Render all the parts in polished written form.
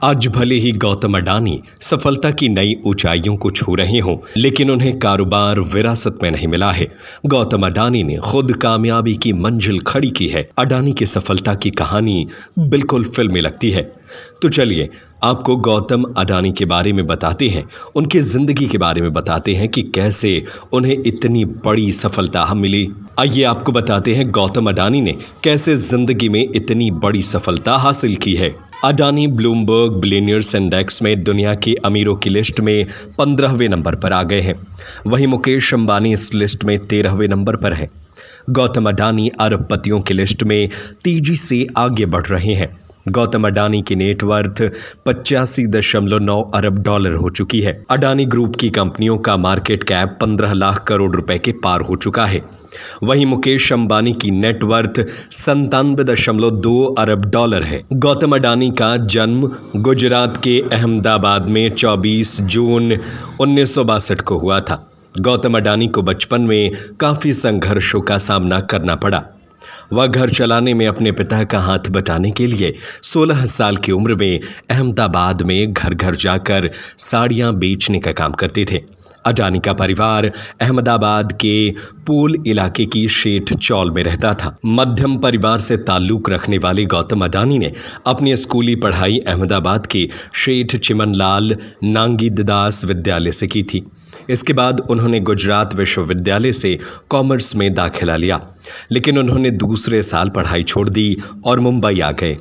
आज भले ही गौतम अडानी सफलता की नई ऊंचाइयों को छू रहे हों, लेकिन उन्हें कारोबार विरासत में नहीं मिला है। गौतम अडानी ने खुद कामयाबी की मंजिल खड़ी की है। अडानी की सफलता की कहानी बिल्कुल फिल्मी लगती है। तो चलिए आपको गौतम अडानी के बारे में बताते हैं, उनकी जिंदगी के बारे में बताते हैं कि कैसे उन्हें इतनी बड़ी सफलता मिली। आइए आपको बताते हैं गौतम अडानी ने कैसे जिंदगी में इतनी बड़ी सफलता हासिल की है। अडानी ब्लूमबर्ग बिलियनियर्स इंडेक्स में दुनिया के अमीरों की लिस्ट में 15वें नंबर पर आ गए हैं। वहीं मुकेश अंबानी इस लिस्ट में 13वें नंबर पर है। गौतम अडानी अरबपतियों की लिस्ट में तेजी से आगे बढ़ रहे हैं। गौतम अडानी की नेटवर्थ 85.9 अरब डॉलर हो चुकी है। अडानी ग्रुप की कंपनियों का मार्केट कैप 15 लाख करोड़ रुपए के पार हो चुका है। वहीं मुकेश अंबानी की नेटवर्थ 97.2 अरब डॉलर है। गौतम अडानी का जन्म गुजरात के अहमदाबाद में 24 जून 1962 को हुआ था। गौतम अडानी को बचपन में काफी संघर्षों का सामना करना पड़ा। वह घर चलाने में अपने पिता का हाथ बटाने के लिए 16 साल की उम्र में अहमदाबाद में घर घर जाकर साड़ियां बेचने का काम करते थे। अडानी का परिवार अहमदाबाद के पूल इलाके की शेठ चौल में रहता था। मध्यम परिवार से ताल्लुक रखने वाले गौतम अडानी ने अपनी स्कूली पढ़ाई अहमदाबाद के शेठ चिमनलाल नांगीदास विद्यालय से की थी। इसके बाद उन्होंने गुजरात विश्वविद्यालय से कॉमर्स में दाखिला लिया, लेकिन उन्होंने दूसरे साल पढ़ाई छोड़ दी और मुंबई आ गए।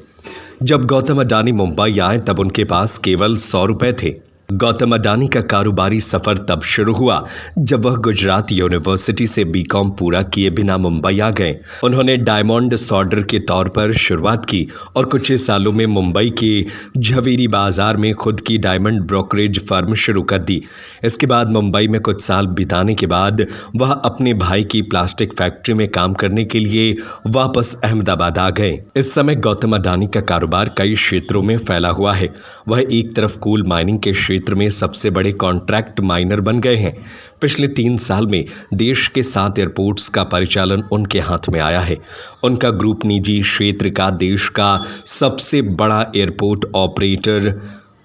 जब गौतम अडानी मुंबई आए तब उनके पास केवल 100 रुपए थे। गौतम अडानी का कारोबारी सफर तब शुरू हुआ जब वह गुजरात यूनिवर्सिटी से बीकॉम पूरा किए बिना मुंबई आ गए। उन्होंने डायमंड सॉर्डर के तौर पर शुरुआत की और कुछ ही सालों में मुंबई के झवेरी बाजार में खुद की डायमंड ब्रोकरेज फर्म शुरू कर दी। इसके बाद मुंबई में कुछ साल बिताने के बाद वह अपने भाई की प्लास्टिक फैक्ट्री में काम करने के लिए वापस अहमदाबाद आ गए। इस समय गौतम अडानी का कारोबार कई क्षेत्रों में फैला हुआ है। वह एक तरफ कोल माइनिंग के क्षेत्र में सबसे बड़े कॉन्ट्रैक्ट माइनर बन गए हैं। पिछले 3 साल में देश के 7 एयरपोर्ट्स का परिचालन उनके हाथ में आया है। उनका ग्रुप निजी क्षेत्र का देश का सबसे बड़ा एयरपोर्ट ऑपरेटर,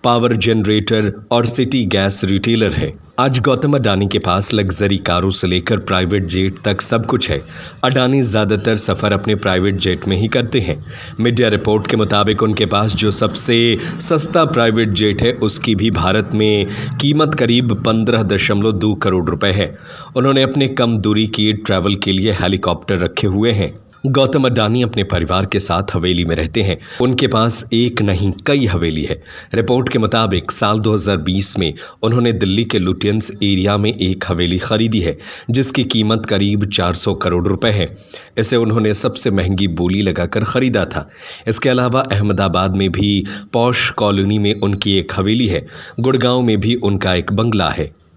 पावर जनरेटर और सिटी गैस रिटेलर है। आज गौतम अडानी के पास लग्जरी कारों से लेकर प्राइवेट जेट तक सब कुछ है। अडानी ज़्यादातर सफ़र अपने प्राइवेट जेट में ही करते हैं। मीडिया रिपोर्ट के मुताबिक उनके पास जो सबसे सस्ता प्राइवेट जेट है उसकी भी भारत में कीमत करीब 15.2 करोड़ रुपए है। उन्होंने अपने कम दूरी की ट्रैवल के लिए हेलीकॉप्टर रखे हुए हैं। गौतम अडानी अपने परिवार के साथ हवेली में रहते हैं। उनके पास एक नहीं कई हवेली है। रिपोर्ट के मुताबिक साल 2020 में उन्होंने दिल्ली के लुटियंस एरिया में एक हवेली खरीदी है जिसकी कीमत करीब 400 करोड़ रुपए है। इसे उन्होंने सबसे महंगी बोली लगाकर खरीदा था। इसके अलावा अहमदाबाद में भी पॉश कॉलोनी में उनकी एक हवेली है। गुड़गांव में भी उनका एक बंगला है।